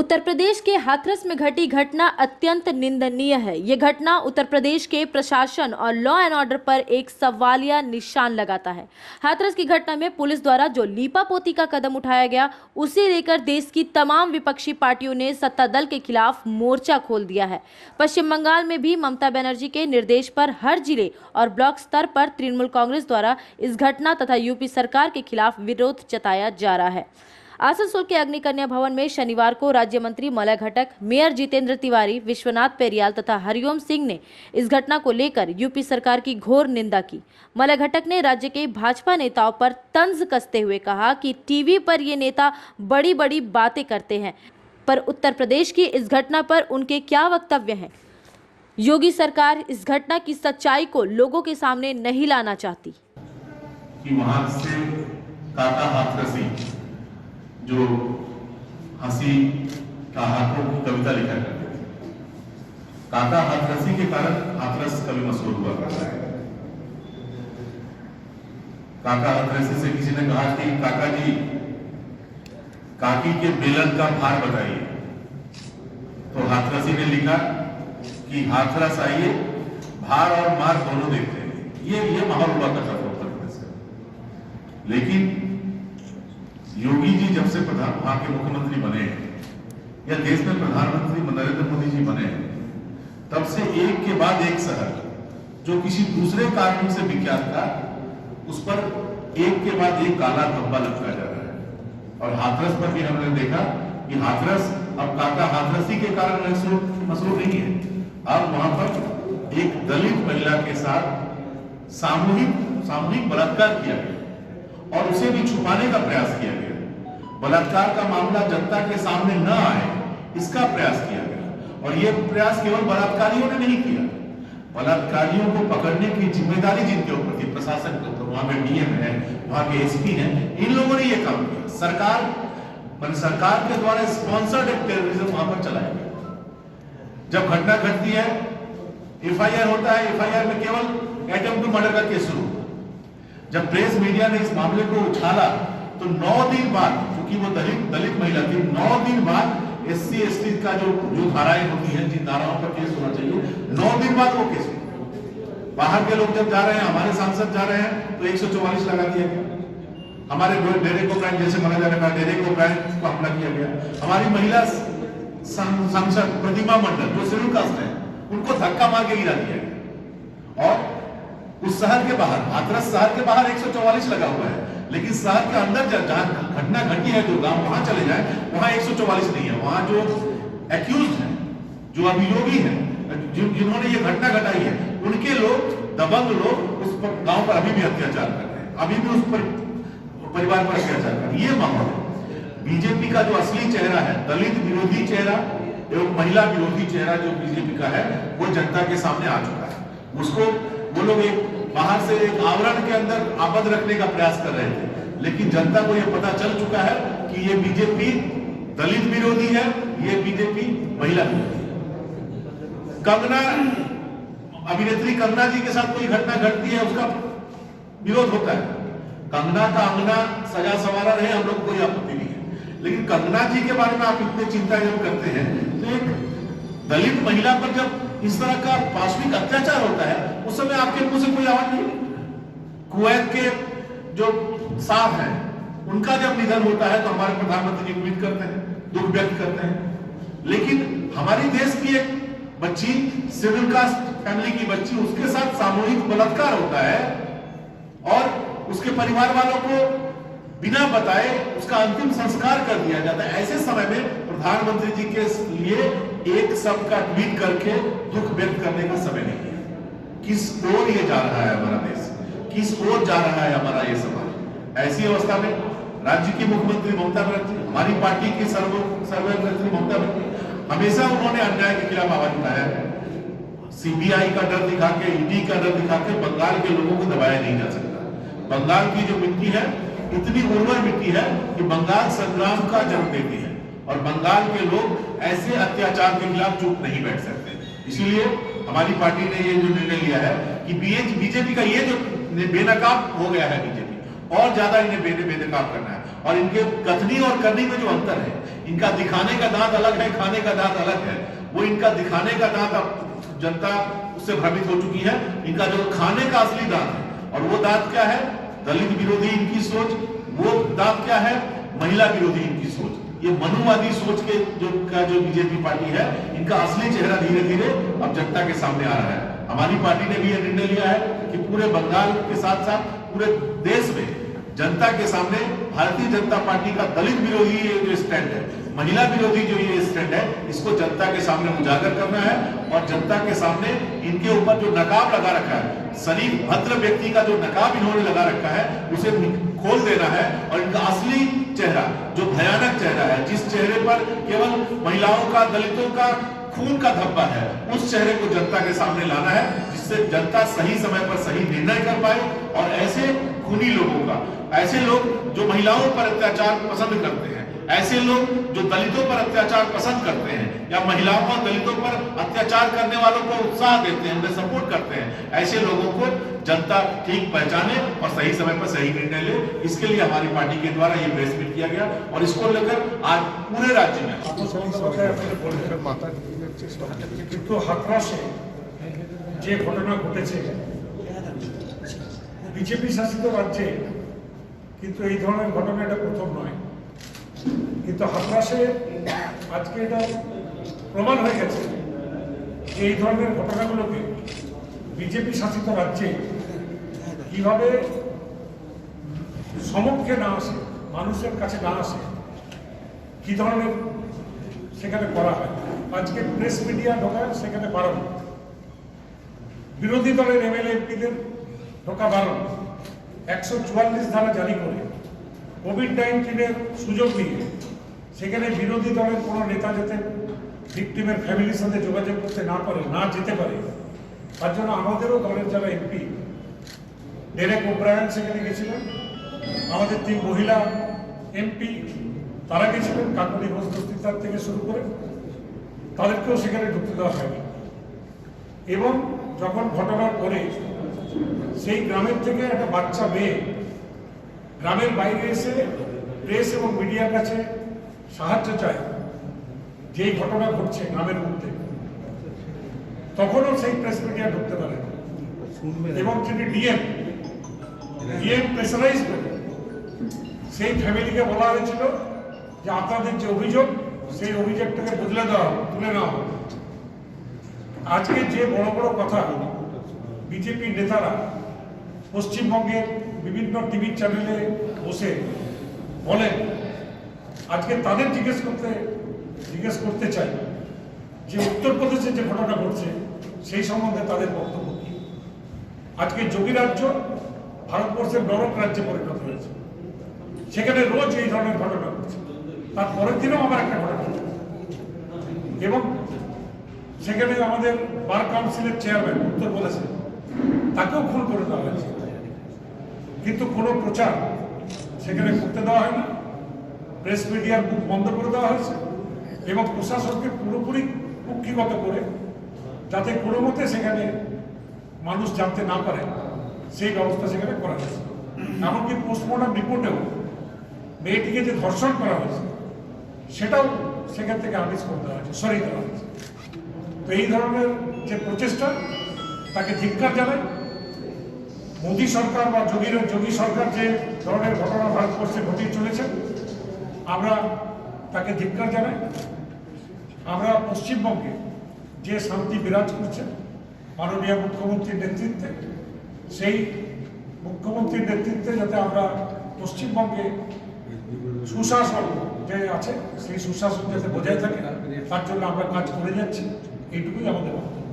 उत्तर प्रदेश के हाथरस में घटी घटना अत्यंत निंदनीय है। ये घटना उत्तर प्रदेश के प्रशासन और लॉ एंड ऑर्डर पर एक सवालिया निशान लगाता है। हाथरस की घटना में पुलिस द्वारा जो लीपापोती का कदम उठाया गया, उसे लेकर देश की तमाम विपक्षी पार्टियों ने सत्ता दल के खिलाफ मोर्चा खोल दिया है। पश्चिम बंगाल में भी ममता बनर्जी के निर्देश पर हर जिले और ब्लॉक स्तर पर तृणमूल कांग्रेस द्वारा इस घटना तथा यूपी सरकार के खिलाफ विरोध जताया जा रहा है। आसनसोल के अग्निकन्या भवन में शनिवार को राज्य मंत्री मलय घटक, मेयर जितेंद्र तिवारी, विश्वनाथ पेरियाल तथा हरिओम सिंह ने इस घटना को लेकर यूपी सरकार की घोर निंदा की। मलय घटक ने राज्य के भाजपा नेताओं पर तंज कसते हुए कहा कि टीवी पर ये नेता बड़ी बड़ी बातें करते हैं, पर उत्तर प्रदेश की इस घटना पर उनके क्या वक्तव्य हैं। योगी सरकार इस घटना की सच्चाई को लोगों के सामने नहीं लाना चाहती। कि वहां से काका हाथरसी जो हंसी का हाथों की कविता लिखा करते थे, काका हाथरसी के कारण हाथरस कवि मशहूर हुआ करता है। काका हाथरसी से किसी ने कहा कि काका जी, काकी के बेलन का भार बताइए, तो हाथरसी ने लिखा कि हाथरस आइए, भार और मार दोनों देखते हैं। ये माहौल हुआ करता था उत्तर प्रदेश का। लेकिन योगी जी जब से वहां के मुख्यमंत्री बने या देश में प्रधानमंत्री नरेंद्र मोदी जी बने, तब से एक के बाद एक शहर जो किसी दूसरे कानून से विख्यात था, उस पर एक के बाद एक काला धब्बा लगता जा रहा है। और हाथरस पर भी हमने देखा कि हाथरस अब काका हाथरसी के कारण मशहूर नहीं है। अब वहां पर एक दलित महिला के साथ सामूहिक बलात्कार किया गया और उसे भी छुपाने का प्रयास किया गया। बलात्कार का मामला जनता के सामने न आए, इसका प्रयास किया गया। और यह प्रयास केवल बलात्कारियों ने नहीं किया, बलात्कारियों को पकड़ने की जिम्मेदारी जिनके ऊपर थी, प्रशासन के ऊपर, वहां पे डीएम है, वहां के एसपी हैं, इन लोगों ने यह काम किया। सरकार के द्वारा स्पॉन्सर्ड एक टेररिज्म वहां पर चलाया गया। जब घटना घटती है, एफआईआर होता है, एफआईआर में केवल अटेम्प्ट टू मर्डर का केस शुरू होता है। जब प्रेस मीडिया ने इस मामले को उछाला, तो 9 दिन बाद, क्योंकि वो दलित महिला थी, 9 दिन बाद एससी एसटी का जो धाराएं होती हैं, जिन धाराओं पर केस होना चाहिए, 9 दिन बाद वो केस हुआ। बाहर के लोग जब जा रहे हैं, हमारे सांसद जा रहे हैं, तो 144 लगा दिया गया। हमारे डेरे को ब्रांड, जैसे माना जा रहा है, डेरे को ब्रांड को हमला किया गया। हमारी महिला सांसद प्रतिमा मंडल जो शेड्यूल कास्ट है, उनको धक्का मार के गिरा दिया गया। और उस शहर के बाहर, हाथरस शहर के बाहर 144 लगा हुआ है, लेकिन शहर के अंदर जहां घटना घटी है, जो गांव, वहां चले जाए, वहां 144 नहीं है। वहां जो एक्यूज हैं, जो अभियोगी हैं, जिन्होंने ये घटना घटाई है, उनके लोग, दबंग लोग उस गांव पर अभी भी अत्याचार कर रहे हैं, अभी भी उस पर परिवार पर अत्याचार कर रहे हैं। ये माहौल है। बीजेपी का जो असली चेहरा है, दलित विरोधी चेहरा एवं महिला विरोधी चेहरा जो बीजेपी का है, वो जनता के सामने आ चुका है। उसको वो लोग एक बाहर से एक आवरण के अंदर आबद्ध रखने का प्रयास कर रहे थे, लेकिन जनता को यह पता चल चुका है कि ये बीजेपी दलित विरोधी है, ये बीजेपी महिला विरोधी है। कंगना, अभिनेत्री कंगना जी के साथ कोई घटना घटती है, उसका विरोध होता है। कंगना का अंगना सजा सवारा रहे, हम लोग कोई आपत्ति नहीं है, लेकिन कंगना जी के बारे में आप इतने चिंता जब करते हैं, तो एक दलित महिला पर जब इस तरह का पाशविक अत्याचार होता है, उस समय आपके मुंह से कोई आवाज नहीं। कुवैत के जो साहब हैं, उनका जब निधन होता है, तो हमारे प्रधानमंत्री जी ट्वीट करते हैं, दुख व्यक्त करते हैं। लेकिन हमारी देश की एक बच्ची, शेड्यूल कास्ट फैमिली की बच्ची, उसके साथ सामूहिक बलात्कार होता है और उसके परिवार वालों को बिना बताए उसका अंतिम संस्कार कर दिया जाता है। ऐसे समय में प्रधानमंत्री जी के लिए एक शब्द का ट्वीट करके दुख व्यक्त करने का समय नहीं है। किस ओर ये जा रहा है हमारा देश, किस ओर जा रहा है हमारा ये समाज। ऐसी अवस्था में राज्य की मुख्यमंत्री ममता बनर्जी, हमारी पार्टी की सर्वनेत्री ममता बनर्जी, हमेशा उन्होंने अन्याय के खिलाफ आवाज उठाया है। सीबीआई का डर दिखा के, ईडी का डर दिखा के बंगाल के लोगों को दबाया नहीं जा सकता। बंगाल की जो मिट्टी है, इतनी उर्वर मिट्टी है कि बंगाल संग्राम का जन्म देती है, और बंगाल के लोग ऐसे अत्याचार के खिलाफ चुप नहीं बैठ सकते। इसीलिए हमारी पार्टी ने ये जो निर्णय लिया है कि बीजेपी का ये जो बेनकाब हो गया है, बीजेपी और ज्यादा इन्हें बेनकाब करना है, और इनके कथनी और करनी में जो अंतर है, इनका दिखाने का दांत अलग है, खाने का दांत अलग है। वो इनका दिखाने का दांत अब जनता उससे भ्रमित हो चुकी है। इनका जो खाने का असली दांत है, और वो दांत क्या है? दलित विरोधी इनकी सोच। वो दांत क्या है? महिला विरोधी इनकी सोच। ये मनुवादी सोच के जो बीजेपी पार्टी है, इनका असली चेहरा धीरे धीरे अब जनता के सामने आ रहा है। हमारी पार्टी ने भी यह निर्णय लिया है कि पूरे बंगाल के साथ साथ पूरे देश में जनता के सामने भारतीय जनता पार्टी का दलित विरोधी ये जो स्टैंड है, महिला विरोधी जो ये स्टैंड है, इसको जनता के सामने उजागर करना है। और जनता के सामने इनके ऊपर जो नकाब लगा रखा है, शरीफ भद्र व्यक्ति का जो नकाब इन्होंने लगा रखा है, उसे खोल देना है। और इनका असली चेहरा, जो भयानक चेहरा है, जिस चेहरे पर केवल महिलाओं का, दलितों का खून का धब्बा है, उस चेहरे को जनता के सामने लाना है, जिससे जनता सही समय पर सही निर्णय कर पाए। और ऐसे खूनी लोगों का, ऐसे लोग जो महिलाओं पर अत्याचार पसंद करते हैं, ऐसे लोग जो दलितों पर अत्याचार पसंद करते हैं, या महिलाओं और दलितों पर अत्याचार करने वालों को उत्साह देते हैं, उन्हें सपोर्ट करते हैं, ऐसे लोगों को जनता ठीक पहचाने और सही समय पर सही निर्णय ले। इसके लिए हमारी पार्टी के द्वारा ये प्रेस मीट किया गया। और इसको लेकर आज पूरे राज्य में কিন্তু হাতরাসে যে ঘটনা ঘটেছে বিজেপি শাসিত রাজ্যে, কিন্তু এই ধরনের ঘটনা এটা প্রথম নয়। কিন্তু হাতরাসে আজকে এটা প্রমাণ হয়ে গেছে যে এই ধরনের ঘটনাগুলোকে বিজেপি শাসিত রাজ্যে কিভাবে সমক্ষে না আসে, মানুষের কাছে না আসে, কি ধরনের সেখানে করা হয়। আজকে প্রেস মিডিয়া ঢোকা সেখানে বারণ, বিরোধী দলের এমএলএ এমপিদের ঢোকা বারণ, 144 ধারা জারি করে কোভিড-19-এর সুযোগ নিয়ে সেখানে বিরোধী দলের কোনো নেতা যাতে ভিকটিমের ফ্যামিলির সাথে যোগাযোগ করতে না পারে, না যেতে পারে, তার জন্য আমাদেরও দলের যারা এমপি, ডেরেক ওব্রায়ান সেখানে গেছিলেন, আমাদের 3 মহিলা এমপি তারা গেছিলেন, কাকুলি ঘোষ দস্তিদার থেকে শুরু করে, তাদেরকেও সেখানে ঢুকতে দেওয়া হয়নি। এবং যখন ঘটনার পরে সেই গ্রামের থেকে একটা বাচ্চা মেয়ে গ্রামের বাইরে এসে প্রেস এবং মিডিয়ার কাছে সাহায্য চায়, যেই ঘটনা ঘটছে গ্রামের মধ্যে, তখনও সেই প্রেস মিডিয়া ঢুকতে পারে। এবং যিনি ডিএম প্রেসারাইজ করে সেই ফ্যামিলিকে বলা হয়েছিল যে আপনাদের যে অভিযোগ, সেই অভিযোগটাকে বদলে দেওয়া, তুলে নেওয়া হবে। আজকে যে বড় বড় কথা বিজেপি নেতারা পশ্চিমবঙ্গের বিভিন্ন টিভি চ্যানেলে বসে বলেন, আজকে তাদের জিজ্ঞেস করতে চাই যে উত্তরপ্রদেশে যে ঘটনা ঘটছে সেই সম্বন্ধে তাদের বক্তব্য কি। আজকে যোগী রাজ্য ভারতবর্ষের নরক রাজ্যে পরিণত হয়েছে, সেখানে রোজ এই ধরনের ঘটনা ঘটছে। তার পরের দিনেও আমার একটা ঘটনা ঘটছে, এবং সেখানে আমাদের বার কাউন্সিলের চেয়ারম্যান উত্তরপ্রদেশে, তাকেও খুন করে দেওয়া হয়েছে। কিন্তু কোনো প্রচার সেখানে করতে দেওয়া হয় না, প্রেস মিডিয়ার মুখ বন্ধ করে দেওয়া হয়েছে, এবং প্রশাসনকে পুরোপুরি কুক্ষিগত করে যাতে কোনো মতে সেখানে মানুষ জানতে না পারে সেই ব্যবস্থা সেখানে করা হয়েছে। এমনকি পোস্টমর্টম রিপোর্টেও মেয়েটিকে যে ধর্ষণ করা হয়েছে সেটাও সেখান থেকে আমিষ করে দেওয়া হয়েছে, সরিয়ে দেওয়া হয়েছে। তো এই ধরনের যে প্রচেষ্টা, তাকে ধিক্কার জানাই। মোদী সরকার বা যোগী সরকার যে ধরনের ঘটনা ভারতবর্ষে ঘটিয়ে চলেছে, আমরা তাকে ধিক্কার জানাই। আমরা পশ্চিমবঙ্গে যে শান্তি বিরাজ করছে মাননীয় মুখ্যমন্ত্রীর নেতৃত্বে, সেই মুখ্যমন্ত্রীর নেতৃত্বে যাতে আমরা পশ্চিমবঙ্গে সুশাসন যে আছে সেই সুশাসন যাতে বজায় থাকে, তার জন্য আমরা কাজ করে যাচ্ছি। এইটুকুই আমাদের বক্তব্য।